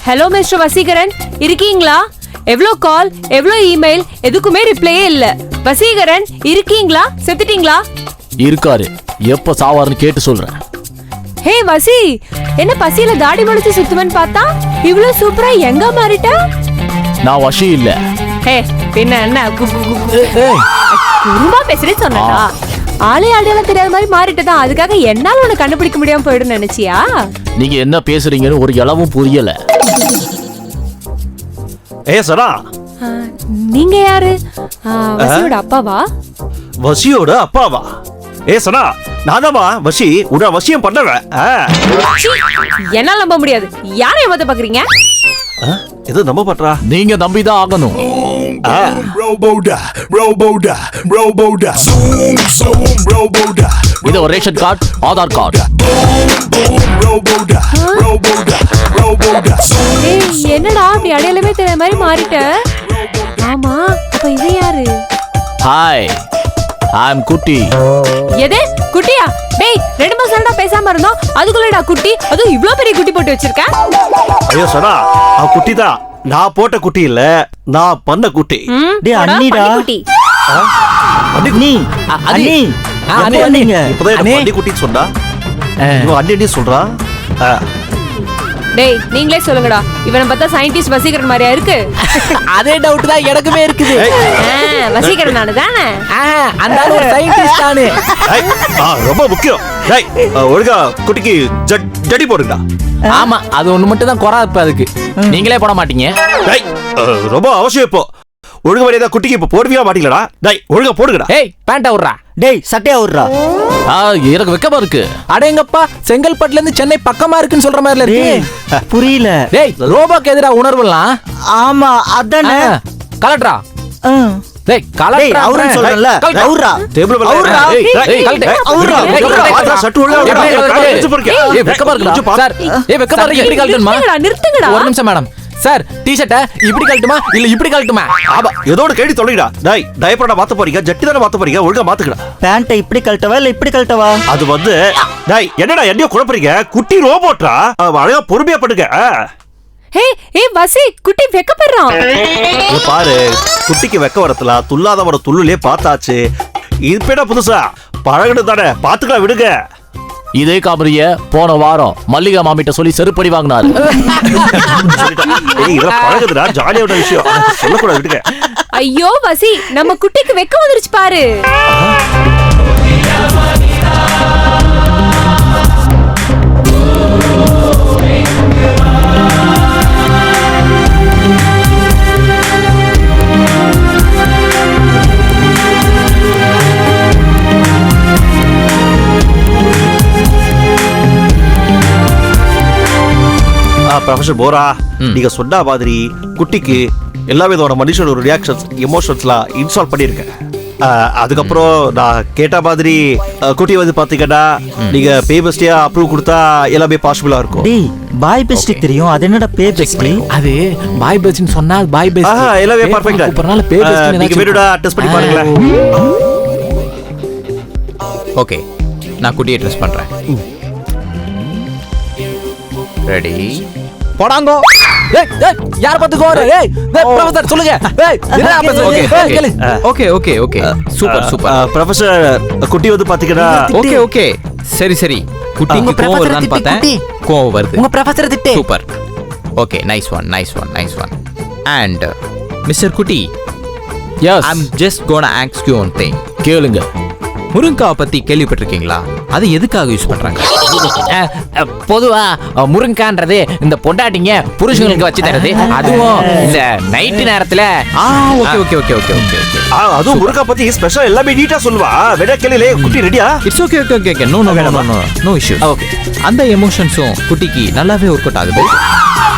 Hello mister Vaseegaran, இருக்கீங்களா? எவ்வளோ கால், எவ்வளோ இமெயில், எதுக்குமே ரிப்ளையே இல்ல. வசீகரன் இருக்கீங்களா? செத்துட்டீங்களா? இருக்காரு. எப்ப சாவாருன்னு கேட்டு சொல்றேன். ஹே வசி, என்ன பசியில தாடி முடிச்சு சுத்துவன்னு பார்த்தா இவ்ளோ சூப்பரா எங்க மாறிட்ட? நான் வசி இல்ல. ஹே பின்ன என்ன குறும்பா பேசுறேன்னு சொன்னடா. ஆளே அடையாளம் தெரியாத மாதிரி மாறிட்டதான். அதுக்காக என்னால உன்னை கண்டுபிடிக்க முடியாம போயிடும் நினைச்சியா? நீங்க என்ன பேசுறீங்கன்னு ஒரு இளவும் புரியல. சரா, நீங்க யாரு? வசியோட அப்பாவா? வசியோட அப்பாவா? சனா, நான்தாமா வசி. உன்னை வசியம் பண்ணவன். என்னால நம்ப முடியாது. யாரை ஏமாத்த பாக்குறீங்க? எது நம்ப பண்றா? நீங்க நம்பிதான் ஆகணும். இது ஒரு ரேஷன் கார்டு, ஆதார் கார்டு. என்னடா அப்படி அடையாளமே தெரியாத மாதிரி மாறிட்ட? ஆமா, அப்ப இது யாரு? ஹாய், ஐ அம் குட்டி. எது குட்டியா? டேய், 2 மாசம் பேசாம இருந்தோம், அதுக்குள்ளடா குட்டி. அதுவும் இவ்ளோ பெரிய குட்டி போட்டு வச்சிருக்க. ஐயோ சனா, அவ குட்டி தான். நான் போட்ட குட்டி இல்ல, நான் பண்ண குட்டி. டேய் அண்ணிடா. குட்டி. அண்ணி, அண்ணி. அண்ணி இப்பதான் பண்ணி குட்டின்னு சொன்னா. இவன் அண்ணி சொல்றா. டேய், நீங்களே சொல்லுங்கடா. இவனை பார்த்தா சயின்டிஸ்ட் வசீகரன் மாதிரியா இருக்கு? அதே டவுட் தான் எனக்குமே இருக்குது. வசீகரன் நானு தானே? அந்த ஒரு சயின்டிஸ்ட் தானே. ரொம்ப முக்கியம். டேய், ஒழுங்கா குட்டிக்கு ஜடி போடுங்கடா. ஆமா, அது ஒண்ணு மட்டும் தான் குறை. இப்ப அதுக்கு நீங்களே போட மாட்டீங்க. டேய், ரொம்ப அவசியம். இப்போ ஒழுங்கு வரையதா குட்டிக்கு இப்ப போடுவியா மாட்டீங்களா? டேய், ஒழுங்கா போடுங்கடா. ஏய், பேண்ட விடுறா. டேய், சட்டையா விடுறா. எனக்கு வெக்கமா இருக்கு. அடேங்கப்பா, செங்கல்பட்டுல இருந்து சென்னை பக்கமா இருக்குன்னு சொல்ற மாதிரி இருக்கு. புரியல. டேய், ரோபோக்கு எதிரா உணர்வுலாம். ஆமா, அதானே. கலட்ரா. டேய், கலட்ரா. அவரே சொல்றல. அவுரா. டேபிள் மேல அவுரா. டேய், கலட்டு. அவுரா. பாத்தா சட்டு ஒழுங்கா விடுடா. ஏய், வெக்கமா இருக்குடா. சார், வெக்கமா இருக்கு. எப்படி கலட்டணுமா? நிறுத்துங்கடா. ஒரு நிமிஷம் மேடம். சார், டி-ஷர்ட்ட இப்படி கழட்டுமா இல்ல இப்படி கழட்டுமா? ஆமா, ஏதோட கேடி தொலைடா. டேய், டயப்பரா மாத்த போறீங்க, ஜட்டி தான மாத்த போறீங்க, ஒழுங்கா மாத்துக்கடா. பேண்ட்டை இப்படி கழட்டவா இல்ல இப்படி கழட்டவா? அது வந்து டேய், என்னடா என்னைய குழப்பறீங்க? குட்டி ரோபோட்டா? அழகா பொறுமையா பண்ணுங்க. ஹே வசி, குட்டி வெக்கப்படுறான். பாரு, குட்டிக்கு வெக்க வரத்துல துல்லாதவர துள்ளுலயே பார்த்தாச்சு. இப்பேடா புதுசா பழகுனது தானே, பாத்துக்கலாம் விடுங்க. இதே காமெடிய போன வாரம் மல்லிகா மாமிட்ட சொல்லி செருப்படி வாங்கினாரு. இதெல்லாம் பழகுதுடா, ஜாலியான விஷயம். சொல்லக்கூடாது, விடுங்க. ஐயோ வசி, நம்ம குட்டிக்கு வெக்க வந்துருச்சு பாரு. ப்ரொஃபசர் போரா, நீங்க சொன்ன மாதிரி குட்டிக்கு எல்லா விதமான மனுஷனோட ரியாக்ஷன்ஸ், எமோஷன்ஸ்லாம் இன்ஸ்டால் பண்ணிருக்கேன். அதுக்கப்புறம் நான் கேட்ட மாதிரி குட்டி வந்து பாத்தீங்கன்னா நீங்க பே பெஸ்டியா அப்ரூவ் கொடுத்தா எல்லாமே பாசிபிளா இருக்கும். டேய், பாய் பெஸ்ட் தெரியும். அது என்னடா பே பெஸ்ட்? அது பாய் பெஸ்ட்னு சொன்னா பாய் பெஸ்ட். எல்லாமே பர்ஃபெக்ட்டா. அப்புறனால பே பெஸ்ட் நீங்க வேணுடா டெஸ்ட் பண்ணி பாருங்க. ஓகே, நான் குட்டியை ட்ரெஸ் பண்றேன். ரெடி, போடாங்கோ. ஏய், யார பாத்து கோர? ஏய், ப்ரொஃபசர் சொல்லுங்க. ஏய், என்ன பேசுறீங்க? Okay okay okay, super super. Professor, குட்டி வந்து பாத்தீங்கன்னா ஓகே ஓகே, சரி சரி. குட்டிக்கு கோவம் வருதான்னு பார்த்தேன். கோவம் வருது. உங்க ப்ரொஃபசர் திட்டு. Super. Okay, nice one nice one nice one. And mister Kutty, yes, I am just gonna ask you one thing. கேளுங்க. முருங்காவை பத்தி கேள்விப்பட்டிருக்கீங்களா? அது எதுக்காக யூஸ் பண்றாங்க? பொதுவா முருங்கான்றது இந்த பொண்டாட்டிங்க புருஷங்களுக்கு வச்சு தரது. அதுவும் இந்த நைட்டு நேரத்துல. Okay okay okay okay okay okay. அதுவும் முருங்கா பத்தி ஸ்பெஷல் எல்லாமே நீட்டா சொல்லுவா. வேணா கேளுலே. குட்டி ரெடியா? It's okay okay okay okay. No no no no no issue. Okay, அந்த எமோஷன்ஸும் குட்டிக்கு நல்லாவே ஒர்க் அவுட் ஆகுது.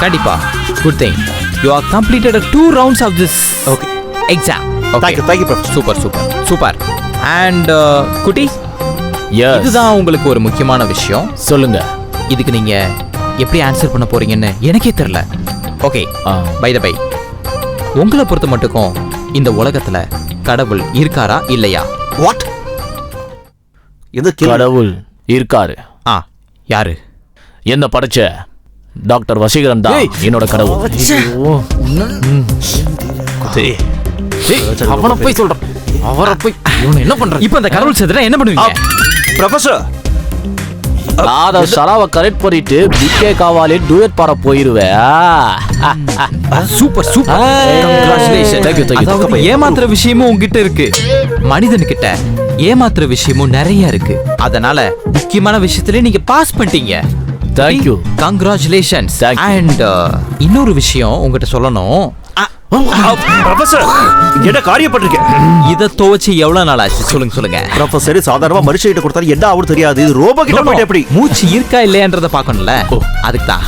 கண்டிப்பா. Good thing. You are completed 2 rounds of this okay exam. Thank you professor. Super super super. And குட்டி, yes, இதுதான் உங்களுக்கு ஒரு முக்கியமான விஷயம். சொல்லுங்க. இதுக்கு நீங்க எப்படி ஆன்சர் பண்ண போறீங்கன்னு எனக்கே தெரியல. ஓகே, பை த பை, உங்களை பொறுத்த மட்டுக்கும் இந்த உலகத்துல கடவுள் இருக்காரா இல்லையா? வாட்? கடவுள் இருக்காரு. யாரு? என்ன படைச்ச டாக்டர் வசீகரன் தான் என்னோட கடவுள். டேய், அவனை போய் சொல்றேன். அவரை போய் இவனை என்ன பண்ற? இப்போ அந்த கடவுள் செத்துட்டா என்ன பண்ணுவீங்க? ப்ரொஃபசர் நான் சராவை கரெக்ட் பண்ணிட்டு பிக்கே காவாலே டூயட் பாட போயிருவேன். Super super. Congratulations. Thank you, thank you. அதாவது ஏமாத்துற விஷயமும் உங்ககிட்ட இருக்கு, மனிதன்கிட்ட ஏமாத்துற விஷயமும் நிறைய இருக்கு. அதனால முக்கியமான விஷயத்துல நீங்க பாஸ் பண்ணிட்டீங்க. Thank you. Congratulations. Thank you. And இன்னொரு விஷயம் உங்ககிட்ட சொல்லணும். ப்ரொஃபசர் என்ன காரியப்பட்டிருக்கேன்? இத துவச்சு எவ்வளவு நாள் ஆச்சு? சொல்லுங்க. ப்ரொஃபசர் சாதாரணமா மனுஷன் கொடுத்தா என்ன ஆகும் தெரியாது. இது ரோபோ கிட்ட போயிட்டு எப்படி? மூச்சு இருக்கா இல்லையான்றத பார்க்கணும்ல, அதுக்கு தான்.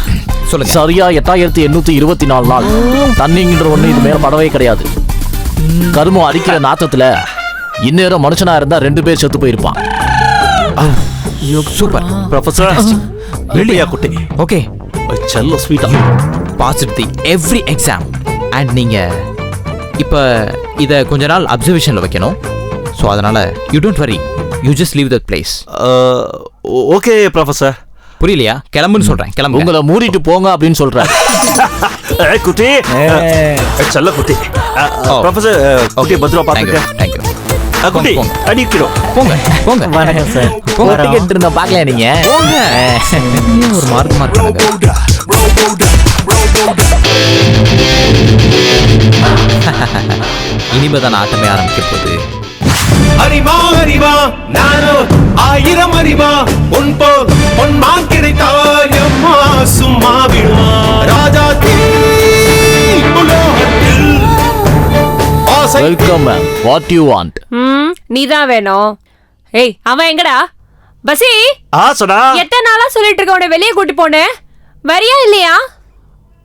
சொல்லுங்க. சரியா 8824 நாள் தண்ணிங்கிற ஒண்ணு இது மேல படவே கிடையாது. கருமம் அடிக்கிற நாத்தத்துல இந்நேரம் மனுஷனா இருந்தா 2 பேர் செத்து போயிருப்பான். சூப்பர் ப்ரொஃபசர் வெளியா குட்டி. ஓகே, செல்ல ஸ்வீட்டா பாசிட் தி எவ்ரி எக்ஸாம். அண்ட் நீங்க இப்ப இத கொஞ்ச நாள் அப்சர்வேஷன்ல வைக்கணும். ஸோ அதனால you don't worry, you just leave that place. Okay professor. புரியலையா? கிளம்புன்னு சொல்றேன். கிளம்பு. உங்களை மூடிட்டு போங்க அப்படின்னு சொல்றேன். குட்டி செல்ல குட்டி. ப்ரொஃபசர் குட்டி பத்திரமா பாத்துக்க. தேங்க்யூ. குட்டி போங்க. அடிக்கிறோம். போங்க போங்க. வணக்கம் சார். டிக்கெட் இருந்தா பார்க்கல நீங்க. போங்க. ஒரு மார்க் மார்க். இனிமேதான் ஆட்டமே ஆரம்பிக்க போகுது. அறிவா அறிவா நானோ 1000 அறிவா உன் போல் பொன்மான் கிடைத்தால் எம்மா சும்மா விடுவா ராஜா உலோகத்தில் ஆசை. Welcome ma'am. What you want? நீதான் வேணும். ஏய், அவன் எங்கடா? பசி, சொன்னா எத்தனை நாளா சொல்லிட்டு இருக்க உன்னை வெளியே கூட்டி போனேன், வரியா இல்லையா?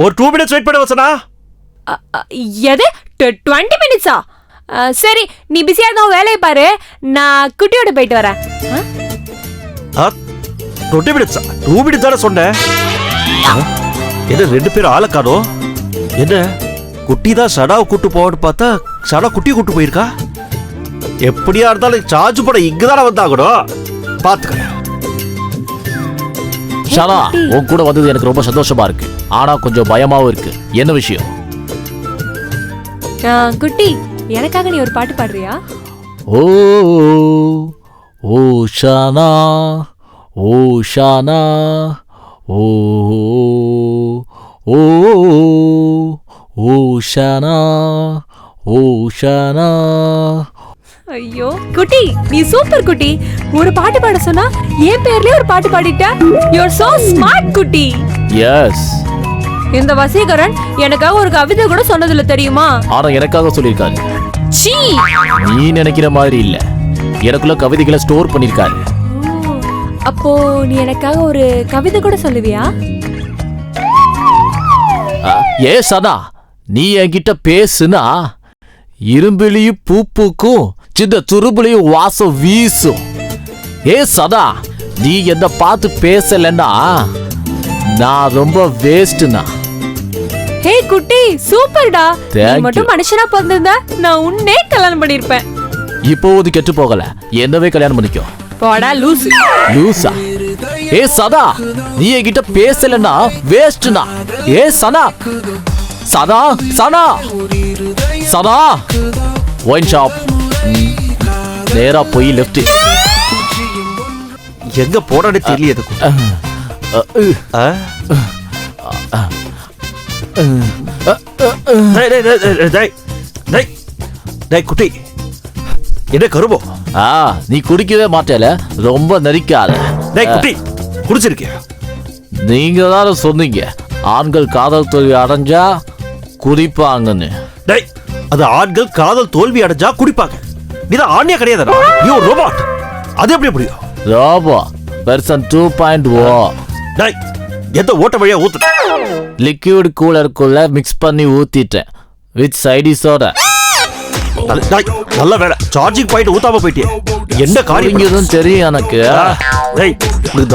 ஒரு 2 மினிட்ஸ் வெயிட் பண்ண வசனா. எது 20 மினிட்ஸா? சரி, நீ பிஸியா இருந்தா வேலையை பாரு, நான் குட்டியோட போயிட்டு வரேன். 20 மினிட்ஸா? 2 மினிட்ஸ் தானே சொன்னேன். என்ன 2 பேரும் ஆளை காணோம்? என்ன குட்டி தான் சடாவை கூட்டு போவான்னு பார்த்தா சடா குட்டி கூட்டு போயிருக்கா? எப்படியா இருந்தாலும் சார்ஜ் போட இங்கதானே வந்தாகணும். பாத்துக்க. ஷாலா, உன் கூட வந்தது எனக்கு ரொம்ப சந்தோஷமா இருக்கு. ஆனா கொஞ்சம் பயமாவும் இருக்கு. என்ன விஷயம்? குட்டி, எனக்காக நீ ஒரு பாட்டு பாடுறியா? ஓ ஓ ஷானா, ஓ ஷானா, ஓ ஓ ஓ ஷானா, ஓ ஷானா. ஐயோ குட்டி, நீ சூப்பர் குட்டி. ஒரு பாட்டு பாட சொன்னா என் பேர்லயே ஒரு பாட்டு பாடிட்ட. யூ ஆர் சோ ஸ்மார்ட் குட்டி. எஸ். இந்த வசீகரன் எனக்காக ஒரு கவிதை கூட சொன்னதில்ல தெரியுமா? ஆனா எனக்காக சொல்லியிருக்காரு. சீ, நீ நினைக்கிற மாதிரி இல்ல, எனக்குள்ள கவிதைகளை ஸ்டோர் பண்ணிருக்காரு. அப்போ நீ எனக்காக ஒரு கவிதை கூட சொல்லுவியா? ஏ சதா, நீ என்கிட்ட பேசுனா இரும்பிலையும் பூ பூக்கும், சின்ன துருபுலையும் வாசம் வீசும். ஏ சதா, நீ என்ன பார்த்து பேசலன்னா நான் ரொம்ப வேஸ்ட்னா. ஹே குட்டி, சூப்பர்டா. நீ Thank மட்டும் you. மனுஷனா பிறந்திருந்தா நான் உன்னே கல்யாணம் பண்ணிருப்பேன். இப்போது கெட்டு போகல, என்னவே கல்யாணம் பண்ணிக்கோ. போடா லூசு. லூசா? ஏ சதா, நீ என்கிட்ட பேசலன்னா வேஸ்ட்னா. ஏ சனா, சதா சனா, சதா. ஒயின் ஷாப் நேரா போய் லெஃப்ட். எங்க போறானே தெரியல. குட்டி என்ன கருமோ? நீ குடிக்கவே மாட்டேல, ரொம்ப நெரிக்காத. குட்டி குடிச்சிருக்கியா? நீங்க தானே சொன்னீங்க ஆண்கள் காதல் தோல்வி அடைஞ்சா குடிப்பாங்கன்னு. அது ஆண்கள் காதல் தோல்வி அடைஞ்சா குடிப்பாங்க. நீதான் ஆண்யா கிடையாதுடா, நீ ஒரு ரோபோட். அது எப்படி முடியும்? Robo version 2.0. எந்த ஓட்ட வழியா ஊத்து? லிக்விட் கூலருக்குள்ள மிக்ஸ் பண்ணி ஊத்திட்டேன் வித் சைடிஸோட. நல்ல வேலை, சார்ஜிங் பாயிண்ட் ஊத்தாம போயிட்டே. என்ன காரியம் தெரியும் எனக்கு.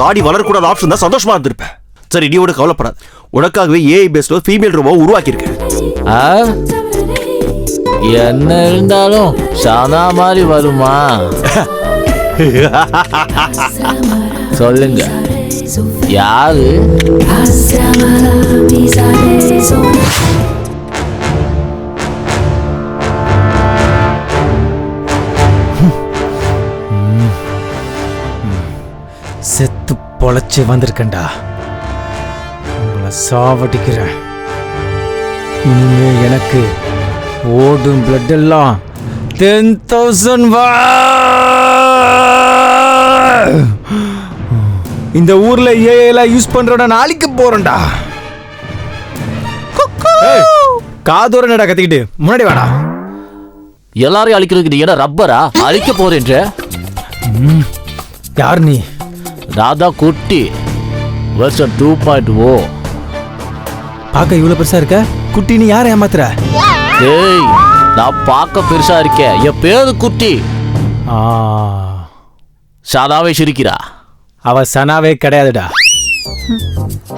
தாடி வளரக்கூடாத ஆப்ஷன் தான் சந்தோஷமா இருந்திருப்பேன். சரி, நீ ஒன்று கவலைப்படாது. உனக்காகவே ஏஐ பேஸ்ல ஃபீமேல் ரோபோ உருவாக்கி இருக்கேன். என்ன இருந்தாலும் சாதா மாதிரி வருமா? சொல்லுங்க. யாரு? செத்து பொழைச்சு வந்திருக்கேன்டா. உங்களை சாவடிக்கிறேன். இனிமே எனக்கு ஓடும் பிளட் எல்லாம் 10,000 வா. இந்த ஊர்ல ஏஐலாம் யூஸ் பண்றோட நாளைக்கு போறேன்டா. காதோர நடா கத்திக்கிட்டு முன்னாடி வாடா. எல்லாரையும் அழிக்கிறதுக்கு நீ என்ன ரப்பரா? அழிக்க போறேன்ற? யார் நீ? ராதா குட்டி வெர்ஷன் 2.0. பார்க்க இவ்வளவு பெருசா இருக்க. குட்டி நீ யாரை ஏமாத்துற? டேய், நான் பார்க்க பெருசா இருக்கேன். என் பேரு குட்டி. சாதாவே சிரிக்கிறா. அவ சனாவே கிடையாதுடா.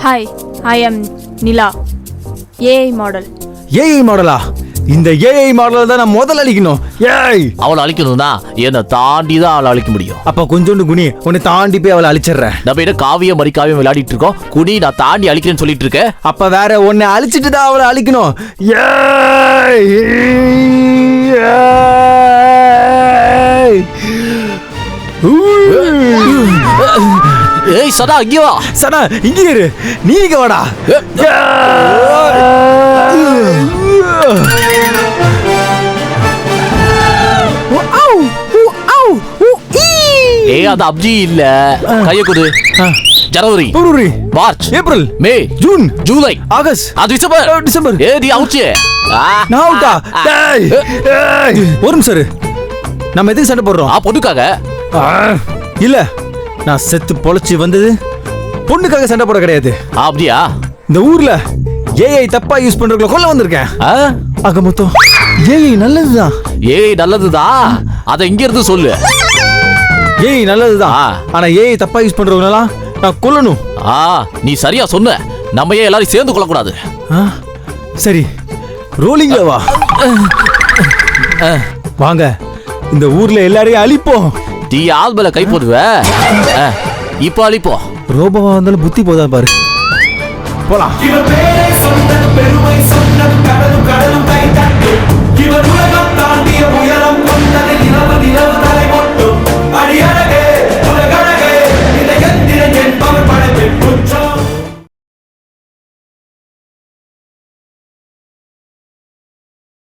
Hi, I am Nila, AI model. AI மாடலா? இந்த ஏஐ மாடல் தான் நான் முதல்ல அழிக்கணும். ஏய், அவளை அழிக்கணும்னா என்னை தாண்டி தான் அவளை அழிக்க முடியும். அப்ப கொஞ்சோண்டு குனி, உன்னை தாண்டி போய் அவளை அழிச்சிடுறேன். நம்ம என்ன காவியம் மறிக்காவியம் விளையாடிட்டு இருக்கோம். குடி நான் தாண்டி அழிக்கிறேன்னு சொல்லிட்டு இருக்கேன். அப்ப வேற உன்னை அழிச்சிட்டு தான் அவளை அழிக்கணும். ஏய், ஏய் சதா இங்கே வா. சனா இங்க இரு. நீ இங்க வாடா. ஏய் அது அப்ஜி இல்ல. கைய கொடு. ஜனவரி, பிப்ரவரி, மார்ச், ஏப்ரல், மே, ஜூன், ஜூலை, ஆகஸ்ட், அது டிசம்பர். டிசம்பர். ஏய் நீ அவுச்சு. நான் அவுட்டா? டேய், டேய், ஒரு நிமிஷம் இரு. நம்ம எதுக்கு சண்டை போடுறோம்? பொண்ணுக்காக இல்ல, நான் செத்து பொழைச்சு வந்தது பொண்ணுக்காக சண்டை போட கிடையாது. அப்படியா? இந்த ஊர்ல ஏஐ தப்பா யூஸ் பண்றவங்கள கொல்ல வந்திருக்கேன். ஆக மொத்தம் ஏஐ நல்லதுதான். ஏய் நல்லதுதான். அத இங்க இருந்து சொல்லு. ஏஐ நல்லதுதான். ஆனா ஏஐ தப்பா யூஸ் பண்றவங்களலாம் நான் கொல்லணும். நீ சரியா சொன்ன. நம்ம ஏன் எல்லாரும் சேர்ந்து கொள்ளக்கூடாது? சரி, ரோலிங்ல வா. வாங்க, இந்த ஊர்ல எல்லாரையும் அழிப்போம். நீ ஆள் மேல கை போடுவ. இப்ப அழிப்போம். ரோபோவா இருந்தாலும் புத்தி போதா பாரு. போலாம். இவர் பேரை சொன்ன பெருமை சொன்ன கடலும் கடலும் கை தட்டு. இவர் உலக